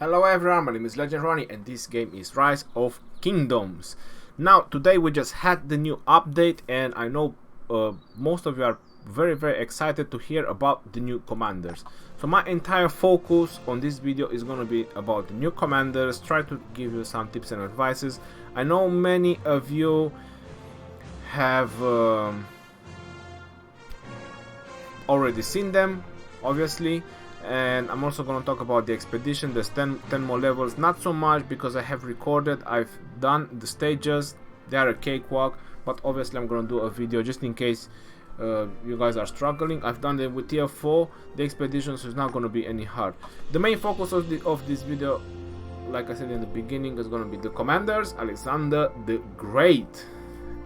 Hello everyone, my name is Legend Ronnie and this game is Rise of Kingdoms. Now today we just had the new update and I know most of you are very excited to hear about the new commanders. So my entire focus on this video is going to be about the new commanders, try to give you some tips and advices. I know many of you have already seen them, obviously. And I'm also going to talk about the expedition. There's 10 more levels, not so much because I have recorded, I've done the stages, they are a cakewalk, but obviously I'm going to do a video just in case you guys are struggling. I've done it with tier 4, the expedition, so it's not going to be any hard. The main focus of this video, like I said in the beginning, is going to be the commanders, Alexander the Great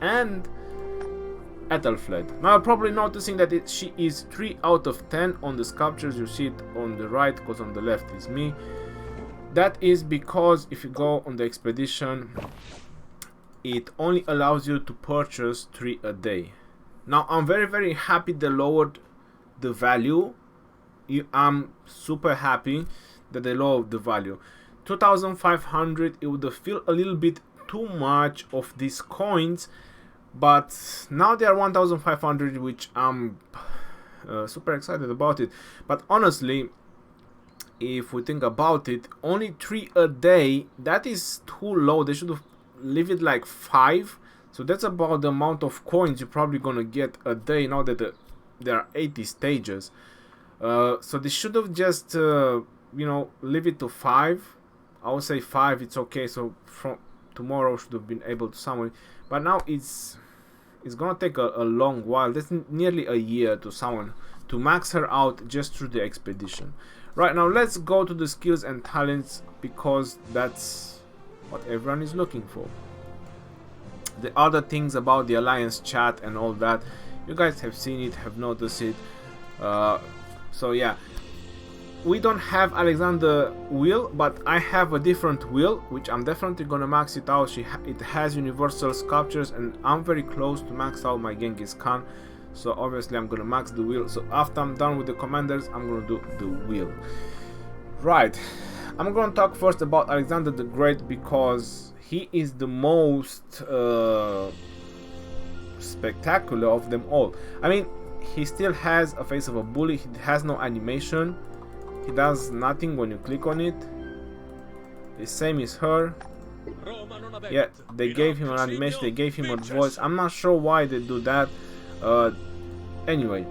and Æthelflæd. Now you're probably noticing that she is 3 out of 10 on the sculptures. You see it on the right because on the left is me. That is because if you go on the expedition, it only allows you to purchase 3 a day. Now I'm very happy they lowered the value. I'm super happy that they lowered the value. 2,500, it would feel a little bit too much of these coins. But now they are 1,500, which I'm super excited about it. But honestly, if we think about it, only 3 a day, that is too low. They should have leave it like 5. So that's about the amount of coins you're probably gonna get a day. Now that there are 80 stages, so they should have just you know, leave it to 5. I would say 5. It's okay. So from tomorrow should have been able to summon it. But now it's gonna take a long while. That's nearly a year to summon, to max her out just through the expedition. Right, now let's go to the skills and talents because that's what everyone is looking for. The other things about the alliance chat and all that, you guys have seen it, have noticed it. So yeah, we don't have Alexander wheel, but I have a different wheel, which I'm definitely gonna max it out. It has universal sculptures, and I'm very close to max out my Genghis Khan. So obviously I'm gonna max the wheel. So after I'm done with the commanders, I'm gonna do the wheel. Right, I'm gonna talk first about Alexander the Great because he is the most spectacular of them all. I mean, he still has a face of a bully. He has no animation. He does nothing when you click on it. The same as her. Yeah, they gave him an animation, they gave him a voice. I'm not sure why they do that. Anyway,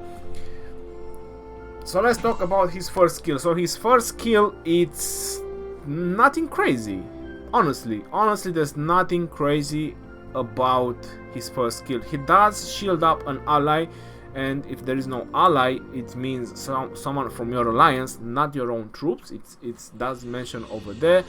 so let's talk about his first skill. So his first skill, it's nothing crazy. Honestly, there's nothing crazy about his first skill. He does shield up an ally. And if there is no ally, it means someone from your alliance, not your own troops. It does mention over there.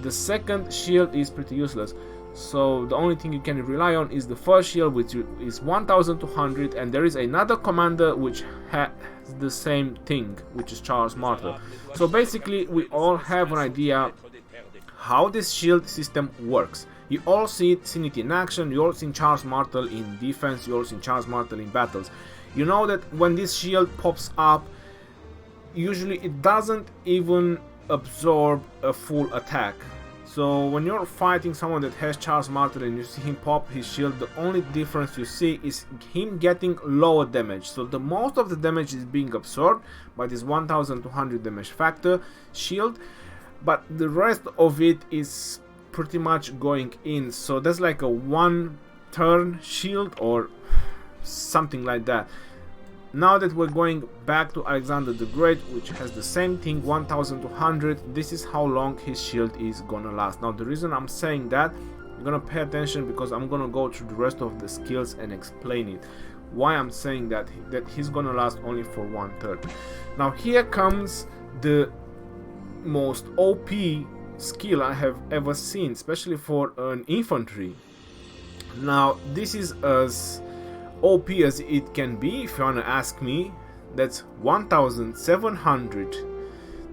The second shield is pretty useless. So the only thing you can rely on is the first shield, which is 1,200. And there is another commander which has the same thing, which is Charles Martel. So basically, we all have an idea how this shield system works. You all seen it in action, you all seen Charles Martel in defense, you all seen Charles Martel in battles. You know that when this shield pops up, usually it doesn't even absorb a full attack. So when you're fighting someone that has Charles Martel and you see him pop his shield, the only difference you see is him getting lower damage. So the most of the damage is being absorbed by this 1,200 damage factor shield, but the rest of it is pretty much going in. So that's like a 1 turn shield or something like that. Now that we're going back to Alexander the Great, which has the same thing, 1,200, this is how long his shield is gonna last. Now the reason I'm saying that, you're gonna pay attention because I'm gonna go through the rest of the skills and explain it. Why I'm saying that he's gonna last only for 1/3. Now here comes the most OP skill I have ever seen, especially for an infantry. Now this is as OP as it can be, if you wanna ask me. That's 1,700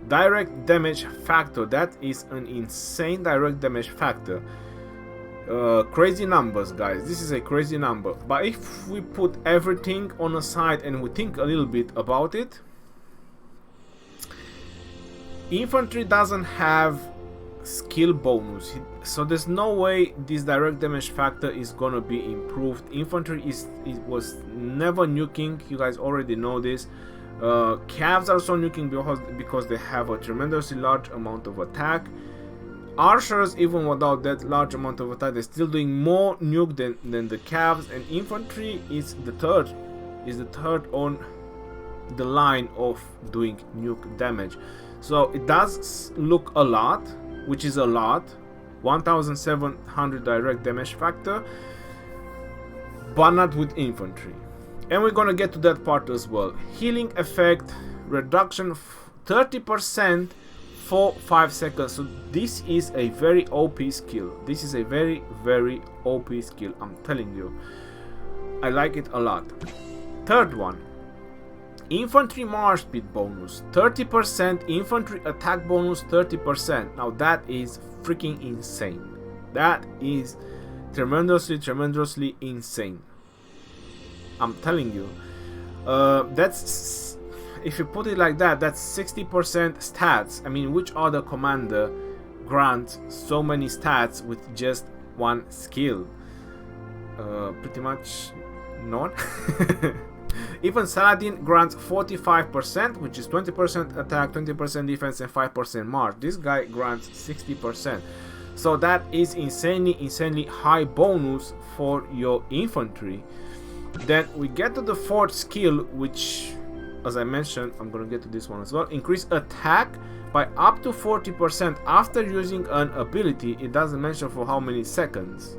direct damage factor. That is an insane direct damage factor. Crazy numbers, guys. This is a crazy number. But if we put everything on a side and we think a little bit about it, Infantry doesn't have skill bonus, so there's no way this direct damage factor is gonna be improved. Infantry was never nuking, you guys already know this. Cavs are so nuking because they have a tremendously large amount of attack. Archers, even without that large amount of attack, they're still doing more nuke than the Cavs, and infantry is the third on the line of doing nuke damage. So it does look a lot, which is a lot, 1700 direct damage factor, but not with infantry. And we're gonna get to that part as well. Healing effect reduction 30% for 5 seconds. So this is a very OP skill. This is a very OP skill, I'm telling you. I like it a lot. Third one, infantry march speed bonus 30%, infantry attack bonus 30%. Now that is freaking insane. That is tremendously insane. I'm telling you, that's, if you put it like that, that's 60% stats. I mean, which other commander grants so many stats with just one skill? Pretty much none. Even Saladin grants 45%, which is 20% attack, 20% defense, and 5% march. This guy grants 60%. So that is insanely high bonus for your infantry. Then we get to the fourth skill, which, as I mentioned, I'm gonna get to this one as well. Increase attack by up to 40% after using an ability. It doesn't mention for how many seconds,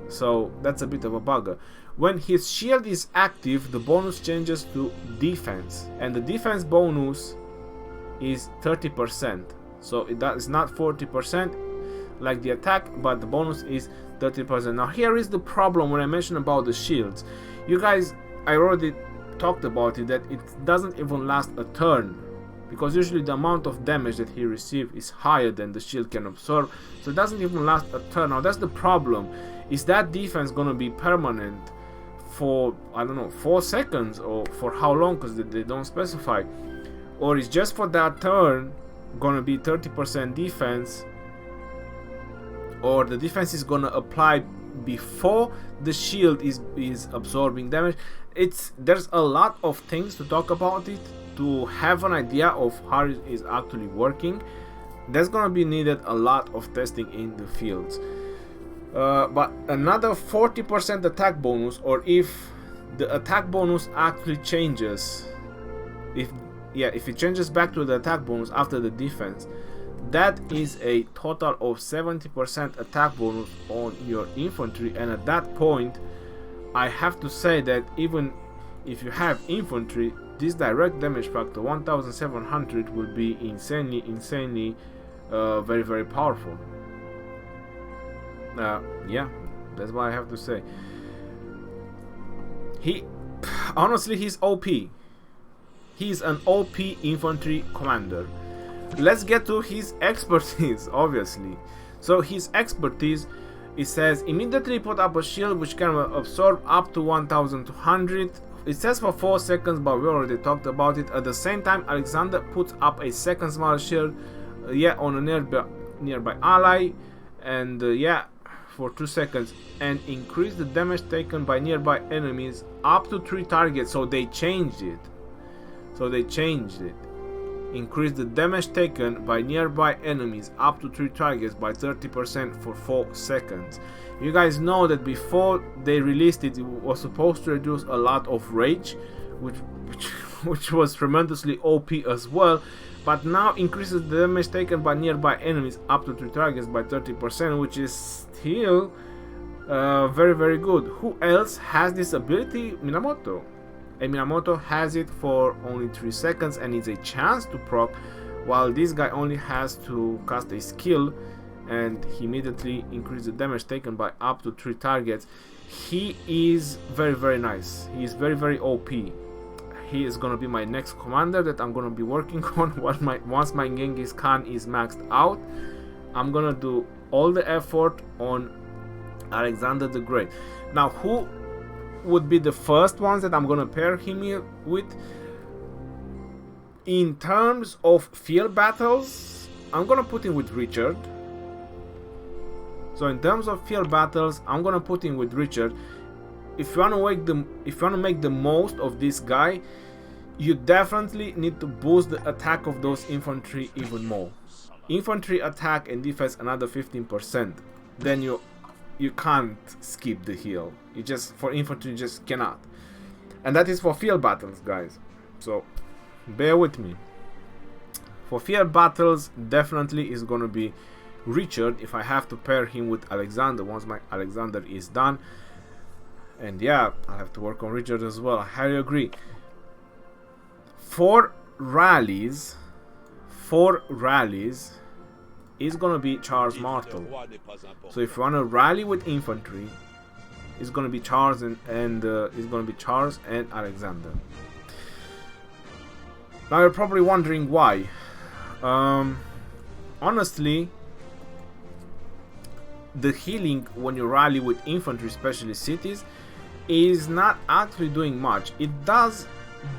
so that's a bit of a bugger. When his shield is active, the bonus changes to defense, and the defense bonus is 30%. So it's not 40% like the attack, but the bonus is 30%. Now here is the problem when I mentioned about the shields. You guys, I already talked about it, that it doesn't even last a turn, because usually the amount of damage that he receives is higher than the shield can absorb, so it doesn't even last a turn. Now that's the problem. Is that defense gonna be permanent for, I don't know, 4 seconds, or for how long, because they don't specify, or is just for that turn gonna be 30% defense, or the defense is gonna apply before the shield is absorbing damage. There's a lot of things to talk about it to have an idea of how it is actually working. There's gonna be needed a lot of testing in the fields. But another 40% attack bonus, or if the attack bonus actually changes, if it changes back to the attack bonus after the defense, that is a total of 70% attack bonus on your infantry. And at that point, I have to say that even if you have infantry, this direct damage factor 1700 will be insanely very powerful. Yeah, that's what I have to say. Honestly, he's OP. He's an OP infantry commander. Let's get to his expertise, obviously. So his expertise, it says immediately put up a shield which can absorb up to 1200. It says for 4 seconds, but we already talked about it. At the same time, Alexander puts up a second small shield on a nearby ally, and for 2 seconds, and increase the damage taken by nearby enemies up to 3 targets. So they changed it. Increase the damage taken by nearby enemies up to 3 targets by 30% for 4 seconds. You guys know that before they released it, it was supposed to reduce a lot of rage, which was tremendously OP as well. But now increases the damage taken by nearby enemies up to 3 targets by 30%, which is still very good. Who else has this ability? Minamoto. And Minamoto has it for only 3 seconds and it's a chance to proc, while this guy only has to cast a skill and he immediately increases the damage taken by up to 3 targets. He is very nice. He is very OP. He is gonna be my next commander that I'm gonna be working on once my Genghis Khan is maxed out. I'm gonna do all the effort on Alexander the Great. Now, who would be the first ones that I'm gonna pair him with? In terms of field battles, I'm gonna put him with Richard. So in terms of field battles, I'm gonna put him with Richard. If you wanna make the most of this guy, you definitely need to boost the attack of those infantry even more. Infantry attack and defense another 15%. Then you can't skip the heal. You just, for infantry, you just cannot. And that is for field battles, guys. So bear with me. For field battles, definitely is gonna be Richard if I have to pair him with Alexander once my Alexander is done. And yeah, I have to work on Richard as well. I highly agree. For rallies is gonna be Charles Martel. So if you wanna rally with infantry, it's gonna be Charles and Alexander. Now you're probably wondering why. Honestly, the healing when you rally with infantry, especially cities, is not actually doing much. It does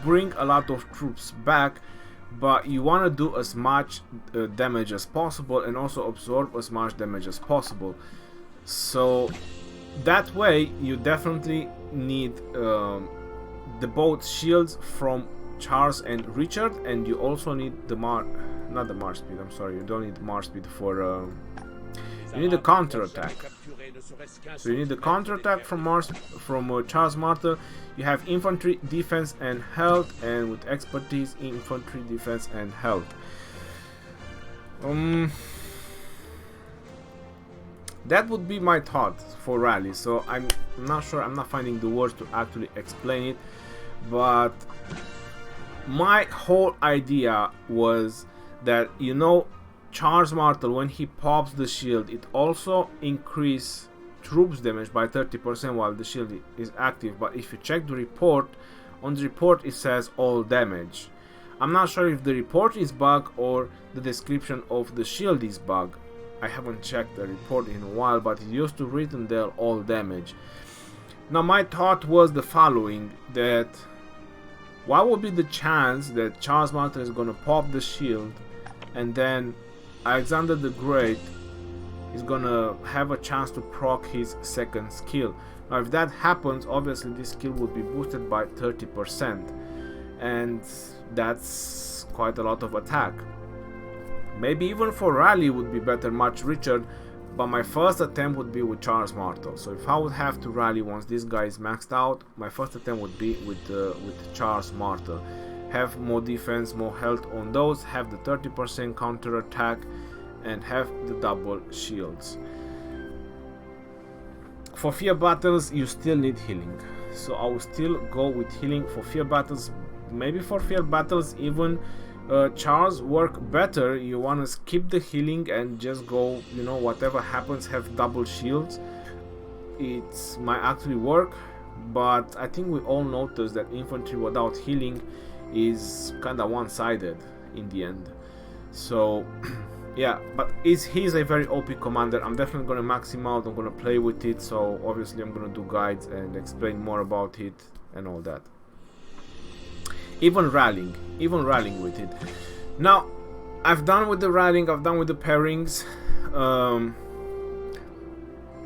bring a lot of troops back, but you want to do as much damage as possible and also absorb as much damage as possible. So that way you definitely need the both shields from Charles and Richard, and you also need the march speed. I'm sorry, you don't need march speed for you need a counter attack. So you need the counter attack from Charles Martel. You have infantry, defense, and health, and with expertise, infantry, defense, and health. That would be my thought for rally. So I'm not sure. I'm not finding the words to actually explain it, but my whole idea was that, you know, Charles Martel, when he pops the shield, it also increases troops damage by 30% while the shield is active. But if you check the report, on the report it says all damage. I'm not sure if the report is bug or the description of the shield is bug. I haven't checked the report in a while, but it used to written there all damage. Now my thought was the following, that what would be the chance that Charles Martel is gonna pop the shield and then Alexander the Great is gonna have a chance to proc his second skill. Now if that happens, obviously this skill would be boosted by 30%, and that's quite a lot of attack. Maybe even for rally would be better match Richard, but my first attempt would be with Charles Martel. So if I would have to rally once this guy is maxed out, my first attempt would be with Charles Martel. Have more defense, more health on those, have the 30% counter attack, and have the double shields. For field battles, you still need healing, so I will still go with healing for field battles. Maybe for field battles even Charles work better. You want to skip the healing and just go, you know, whatever happens, have double shields. It might actually work, but I think we all noticed that infantry without healing is kind of one-sided in the end. So yeah, but he's a very OP commander. I'm definitely gonna max him out. I'm gonna play with it, so obviously I'm gonna do guides and explain more about it and all that. Even rallying with it. Now I've done with the rallying, I've done with the pairings.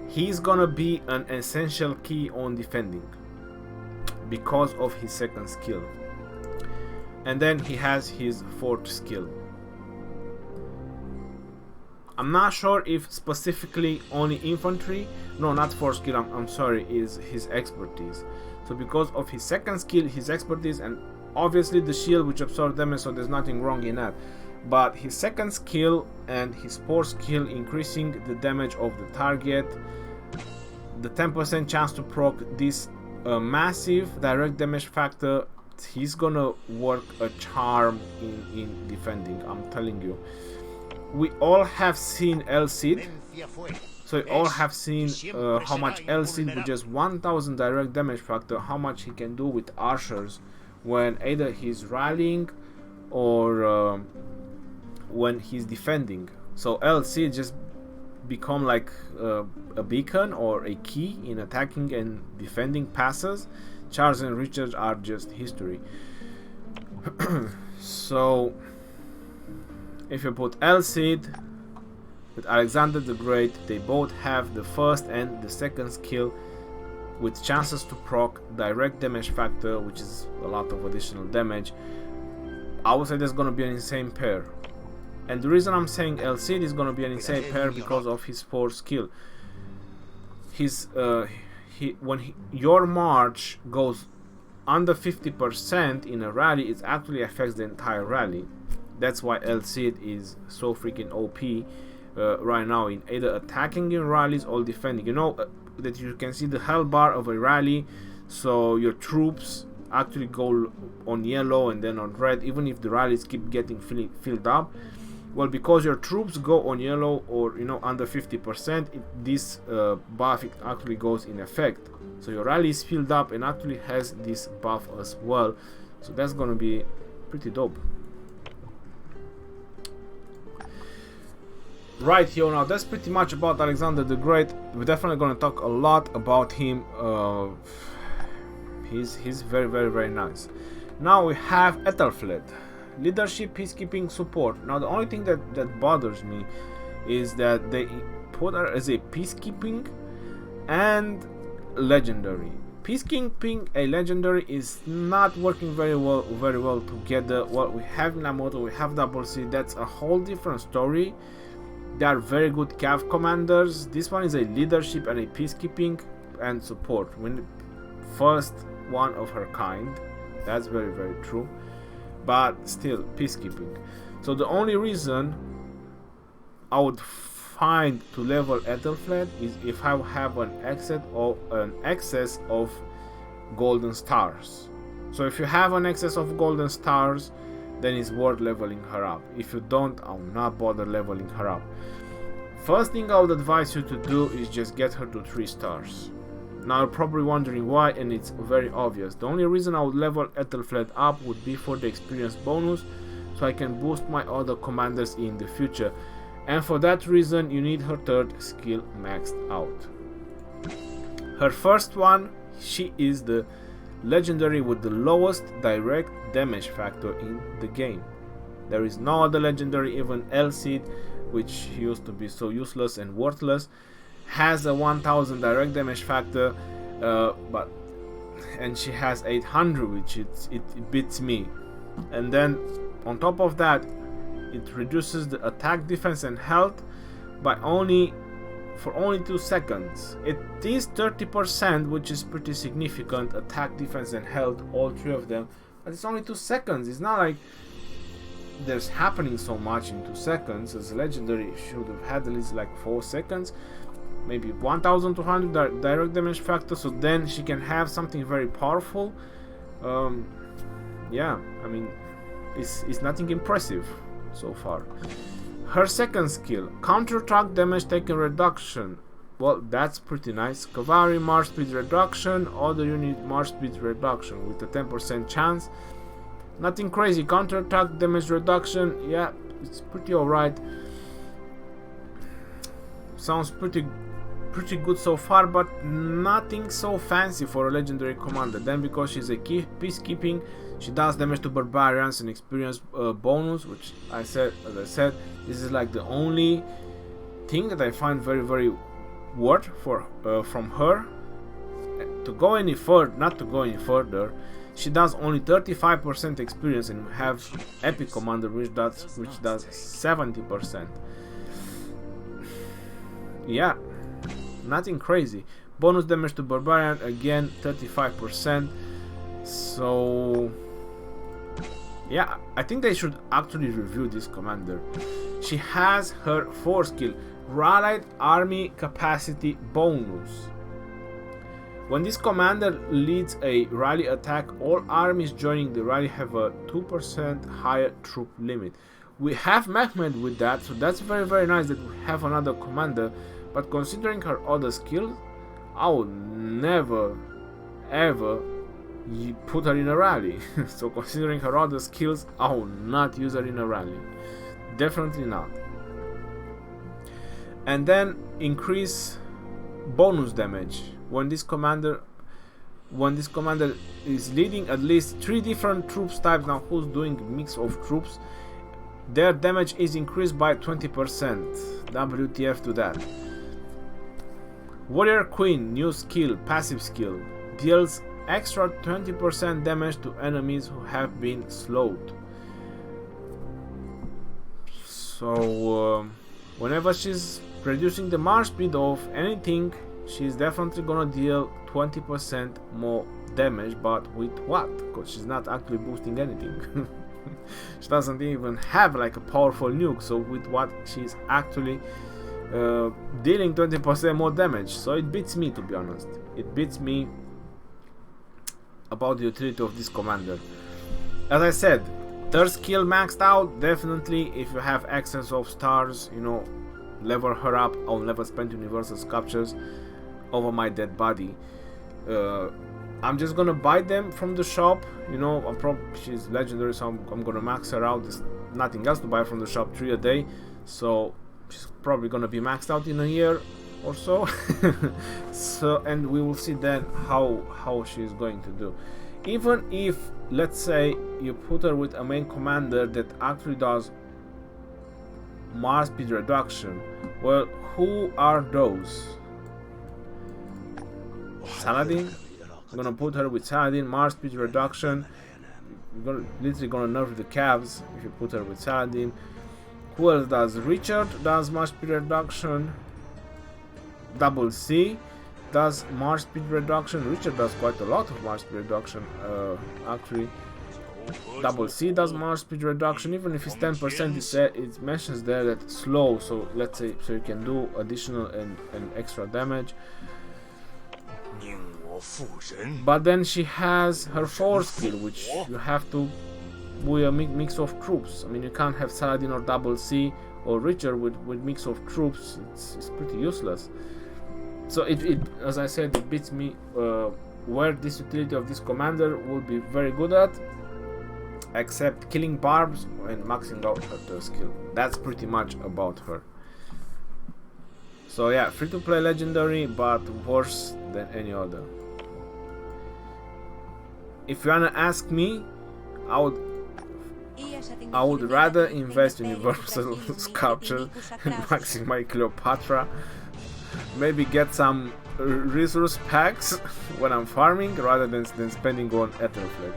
He's gonna be an essential key on defending because of his second skill, and then he has his fourth skill. I'm not sure if specifically only infantry, no, not fourth skill, I'm sorry, is his expertise. So because of his second skill, his expertise, and obviously the shield which absorbs damage, so there's nothing wrong in that, but his second skill and his fourth skill increasing the damage of the target, the 10% chance to proc this massive direct damage factor, he's gonna work a charm in defending. I'm telling you, we all have seen Aethelflæd, so we all have seen how much Aethelflæd with just 1000 direct damage factor, how much he can do with archers when either he's rallying or when he's defending. So Aethelflæd just become like a beacon or a key in attacking and defending passes. Charles and Richard are just history. So if you put Aethelflæd with Alexander the Great, they both have the first and the second skill with chances to proc direct damage factor, which is a lot of additional damage. I would say there's gonna be an insane pair. And the reason I'm saying Aethelflæd is gonna be an insane pair because of his 4th skill. His your march goes under 50% in a rally, it actually affects the entire rally. That's why Aethelflæd is so freaking OP right now, in either attacking in rallies or defending. You know that you can see the health bar of a rally, so your troops actually go on yellow and then on red, even if the rallies keep getting filled up. Well, because your troops go on yellow or under 50%, this buff actually goes in effect. So your rally is filled up and actually has this buff as well. So that's gonna be pretty dope. Right here, now that's pretty much about Alexander the Great. We're definitely gonna talk a lot about him. He's very, very, very nice. Now we have Æthelflæd. Leadership, peacekeeping, support. Now the only thing that bothers me is that they put her as a peacekeeping and legendary. Peacekeeping and legendary is not working very well together. What we have in Minamoto, we have Double C. That's a whole different story. They are very good cav commanders. This one is a leadership and a peacekeeping and support. When first one of her kind. That's very, very true. But still, peacekeeping. So the only reason I would find to level Æthelflæd is if I have an excess of golden stars. So if you have an excess of golden stars, then it's worth leveling her up. If you don't, I'll not bother leveling her up. First thing I would advise you to do is just get her to 3 stars. Now you're probably wondering why, and it's very obvious. The only reason I would level Æthelflæd up would be for the experience bonus, so I can boost my other commanders in the future. And for that reason, you need her 3rd skill maxed out. Her first one, she is the legendary with the lowest direct damage factor in the game. There is no other legendary, even Aethelflæd, which used to be so useless and worthless, has a 1000 direct damage factor, and she has 800, which it beats me. And then on top of that, it reduces the attack, defense and health by only 2 seconds. It is 30%, which is pretty significant, attack, defense and health, all 3 of them, but it's only 2 seconds. It's not like there's happening so much in 2 seconds. As a legendary, should have had at least like 4 seconds, maybe 1200 direct damage factor, so then she can have something very powerful. Yeah, I mean, it's nothing impressive so far. Her second skill, counter-attack damage taken reduction. Well, that's pretty nice. Cavalry march speed reduction, other unit march speed reduction with a 10% chance. Nothing crazy. Counter-attack damage reduction, yeah, it's pretty alright. Sounds pretty good so far, but nothing so fancy for a legendary commander. Then because she's a peacekeeping, she does damage to barbarians and experience bonus, which as I said, this is like the only thing that I find very, very worth for from her. To go any further, not to go any further, she does only 35% experience, and we have epic commander which does 70%. Yeah, nothing crazy. Bonus damage to barbarian, again 35%. So yeah, I think they should actually review this commander. She has her 4th skill, Rallied Army Capacity Bonus. When this commander leads a rally attack, all armies joining the rally have a 2% higher troop limit. We have Mehmed with that, so that's very, very nice that we have another commander. But considering her other skills, I would never ever put her in a rally. So considering her other skills, I will not use her in a rally. Definitely not. And then increase bonus damage. When this commander when this commander is leading at least 3 different troops types. Now who's doing mix of troops, their damage is increased by 20%. WTF to that. Warrior Queen, new skill, passive skill, deals extra 20% damage to enemies who have been slowed. So whenever she's reducing the march speed of anything, she's definitely gonna deal 20% more damage, but with what? Because she's not actually boosting anything. She doesn't even have like a powerful nuke, so with what she's actually dealing 20% more damage. So it beats me, to be honest. It beats me about the utility of this commander. As I said, third skill maxed out. Definitely, if you have excess of stars, you know, level her up. I'll never spend universal sculptures over my dead body. I'm just gonna buy them from the shop, you know. She's legendary, so I'm gonna max her out. There's nothing else to buy from the shop, 3 a day, so she's probably gonna be maxed out in a year or so. So, and we will see then how she's going to do. Even if, let's say, you put her with a main commander that actually does march speed reduction, well, who are those? Saladin? I'm gonna put her with Saladin, march speed reduction. You're literally gonna nerf the calves if you put her with Saladin. Who else does? Richard does march speed reduction. Double C does march speed reduction. Richard does quite a lot of march speed reduction, actually. Double C does march speed reduction, even if it's 10%. It mentions there that it's slow, so let's say, so you can do additional and extra damage. But then she has her 4th skill, which you have to with a mix of troops. I mean, you can't have Saladin or Double C or Richard with mix of troops. It's pretty useless. So it as I said, it beats me where this utility of this commander will be very good at, except killing barbs and maxing out her 3rd skill. That's pretty much about her. So yeah, free to play legendary, but worse than any other. If you wanna ask me, I would rather invest in universal sculpture and maxing my Cleopatra. Maybe get some resource packs when I'm farming rather than spending on Æthelflæd.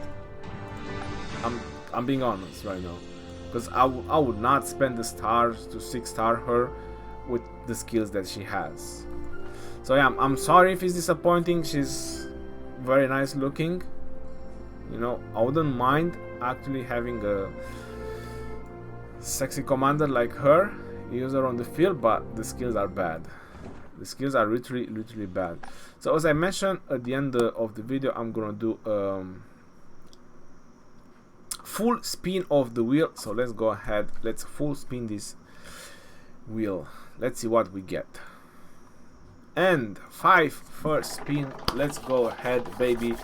I'm being honest right now, because I would not spend the stars to 6-star her with the skills that she has. So yeah, I'm sorry if it's disappointing. She's very nice looking, you know. I wouldn't mind actually having a sexy commander like her, use her on the field, but the skills are bad. The skills are literally bad. So as I mentioned at the end of the video, I'm gonna do full spin of the wheel. So let's go ahead, let's full spin this wheel. Let's see what we get. And 5 first spin. Let's go ahead, baby.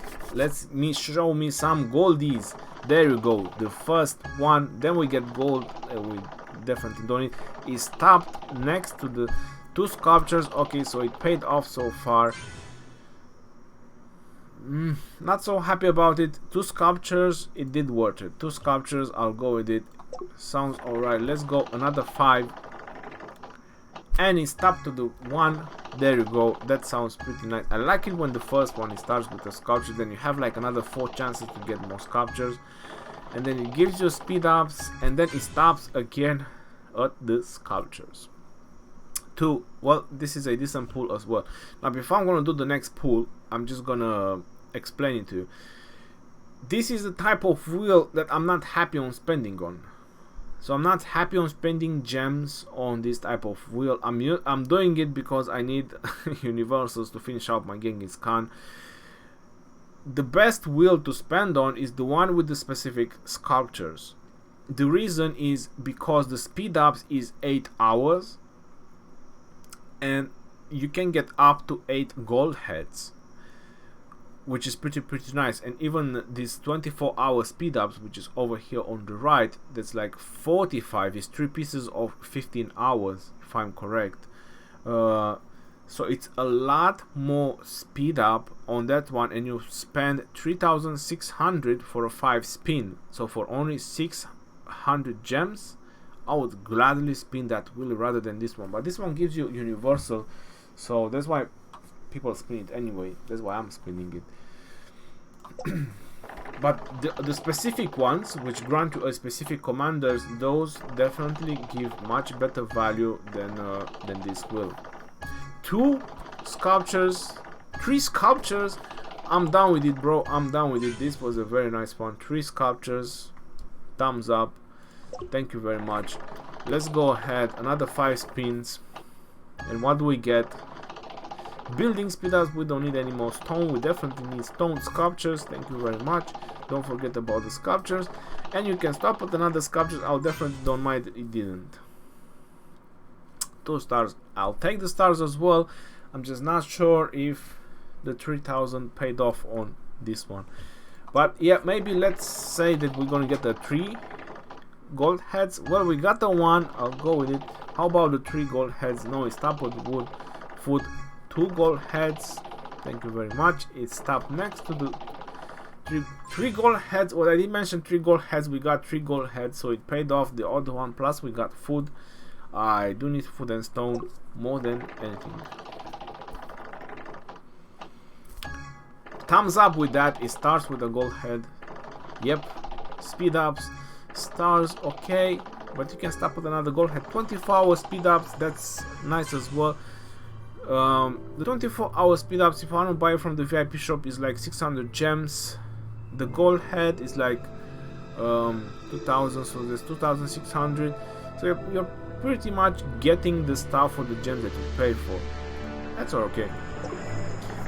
Show me some goldies. There you go, the first one. Then we get gold. We definitely don't need. Is tapped next to the 2 sculptures. Okay, so it paid off so far. Not so happy about it. 2 sculptures, it did worth it. 2 sculptures, I'll go with it. Sounds alright. Let's go another 5. And it's tapped to the 1. There you go. That sounds pretty nice. I like it when the first one starts with a sculpture, then you have like another 4 chances to get more sculptures, and then it gives you speed ups, and then it stops again at the sculptures. 2. Well, this is a decent pull as well. Now before I'm gonna do the next pull, I'm just gonna explain it to you. This is the type of wheel that I'm not happy on spending on. So I'm not happy on spending gems on this type of wheel. I'm doing it because I need universals to finish out my Genghis Khan. The best wheel to spend on is the one with the specific sculptures. The reason is because the speed ups is 8 hours, and you can get up to 8 gold heads, which is pretty nice. And even these 24-hour speed ups, which is over here on the right, that's like 45, is 3 pieces of 15 hours if I'm correct. So it's a lot more speed up on that one, and you spend 3,600 for a 5 spin. So for only 600 gems, I would gladly spin that wheel rather than this one. But this one gives you universal, so that's why people spin it anyway. That's why I'm spinning it. But the specific ones which grant you a specific commanders, those definitely give much better value than this wheel. 2 sculptures, 3 sculptures. I'm done with it, bro. I'm done with it. This was a very nice one. 3 sculptures. Thumbs up. Thank you very much. Let's go ahead. Another 5 spins. And what do we get? Building speed ups. We don't need any more stone. We definitely need stone sculptures. Thank you very much. Don't forget about the sculptures. And you can stop at another sculptures. I definitely don't mind it didn't. 2 stars. I'll take the stars as well. I'm just not sure if the 3,000 paid off on this one. But yeah, maybe let's say that we're gonna get the 3 gold heads. Well, we got the 1. I'll go with it. How about the 3 gold heads? No, it's stopped with wood, food. 2 gold heads. Thank you very much. It stopped next to the 3 gold heads. Well, I did mention 3 gold heads. We got 3 gold heads, so it paid off the other one. Plus, we got food. I do need food and stone more than anything. Thumbs up with that. It starts with a gold head. Yep. Speed ups. Stars. Okay. But you can stop with another gold head. 24-hour speed ups. That's nice as well. The 24-hour speed ups, if I want to buy from the VIP shop, is like 600 gems. The gold head is like 2,000, so there's 2,600. So you're pretty much getting the stuff for the gems that you pay for. That's okay.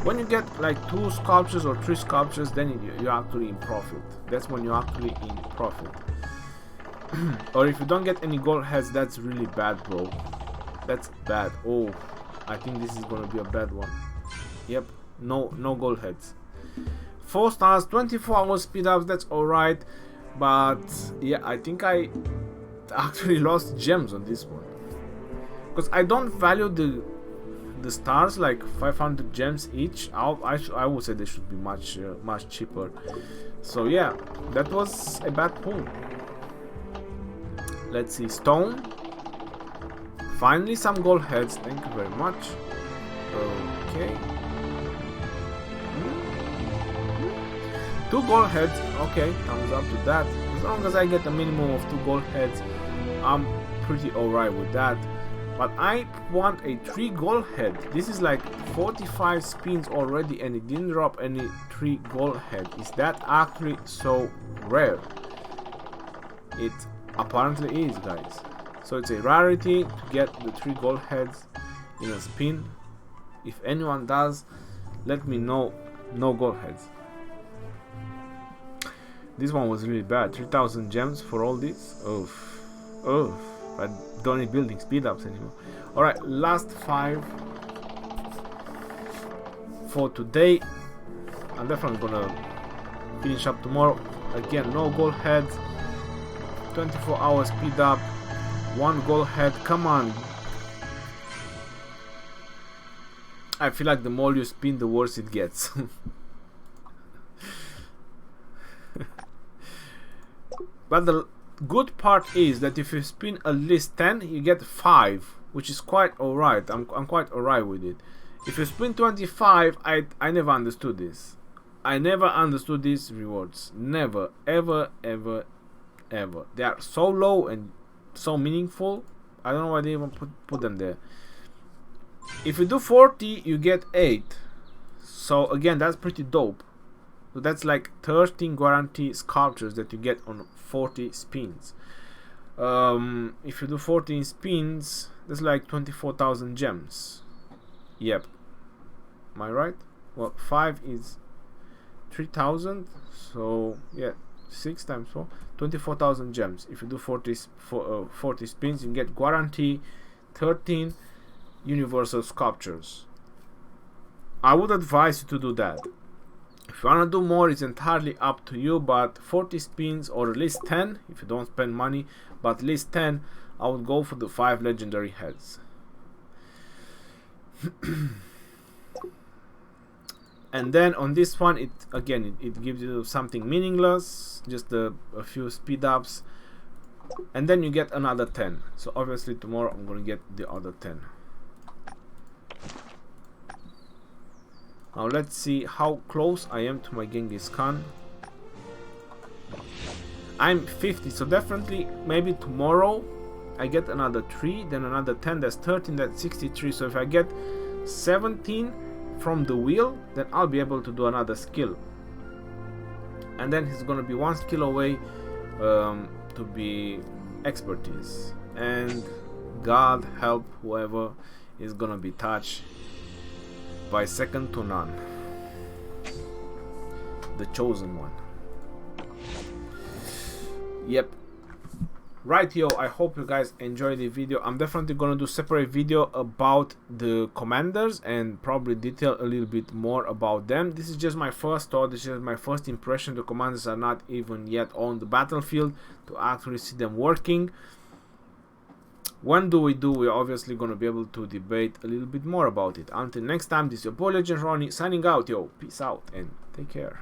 When you get like 2 sculptures or 3 sculptures, then you're actually in profit. That's when you're actually in profit. Or if you don't get any gold heads, that's really bad, bro. That's bad. Oh, I think this is gonna be a bad one. Yep, no gold heads. 4 stars, 24-hour speed ups. That's alright, but yeah, I think I actually lost gems on this one because I don't value the stars like 500 gems each. I would say they should be much cheaper. So yeah, that was a bad pull. Let's see, stone. Finally some gold heads. Thank you very much. Okay. 2 gold heads. Okay, thumbs up to that. As long as I get a minimum of 2 gold heads, I'm pretty alright with that. But I want a 3 gold head. This is like 45 spins already and it didn't drop any 3 gold head. Is that actually so rare? It apparently is, guys. So it's a rarity to get the 3 gold heads in a spin. If anyone does, let me know. No gold heads. This one was really bad. 3,000 gems for all this. Oof. Oof. I don't need building speed ups anymore. Alright, last 5 for today. I'm definitely gonna finish up tomorrow. Again, no gold heads. 24-hour speed up. 1 gold head. Come on. I feel like the more you spin, the worse it gets. But the good part is that if you spin at least 10, you get 5, which is quite alright. I'm quite alright with it. If you spin 25, I never understood this. I never understood these rewards. Never, ever, ever, ever. They are so low and so meaningful. I don't know why they even put them there. If you do 40, you get 8. So again, that's pretty dope. So that's like 13 guarantee sculptures that you get on 40 spins. If you do 14 spins, that's like 24,000 gems. Yep. Am I right? Well, 5 is 3,000. So yeah, 6 times 4, 24,000 gems. If you do 40 spins, you get guarantee 13 universal sculptures. I would advise you to do that. If you want to do more, it's entirely up to you, but 40 spins or at least 10 if you don't spend money, but at least 10, I would go for the 5 legendary heads. And then on this one, it again it gives you something meaningless, just a few speed ups, and then you get another 10. So obviously tomorrow I'm gonna get the other 10. Now let's see how close I am to my Genghis Khan. I'm 50, so definitely maybe tomorrow I get another 3, then another 10, that's 13, that's 63. So if I get 17 from the wheel, then I'll be able to do another skill. And then he's gonna be 1 skill away to be expertise. And God help whoever is gonna be touched by second to none, the chosen one. Yep. Right, yo, I hope you guys enjoyed the video. I'm definitely gonna do separate video about the commanders and probably detail a little bit more about them. This is just my first thought, this is my first impression. The commanders are not even yet on the battlefield to actually see them working. When do? We're obviously gonna be able to debate a little bit more about it. Until next time, this is your boy Legend Ronnie signing out, yo. Peace out and take care.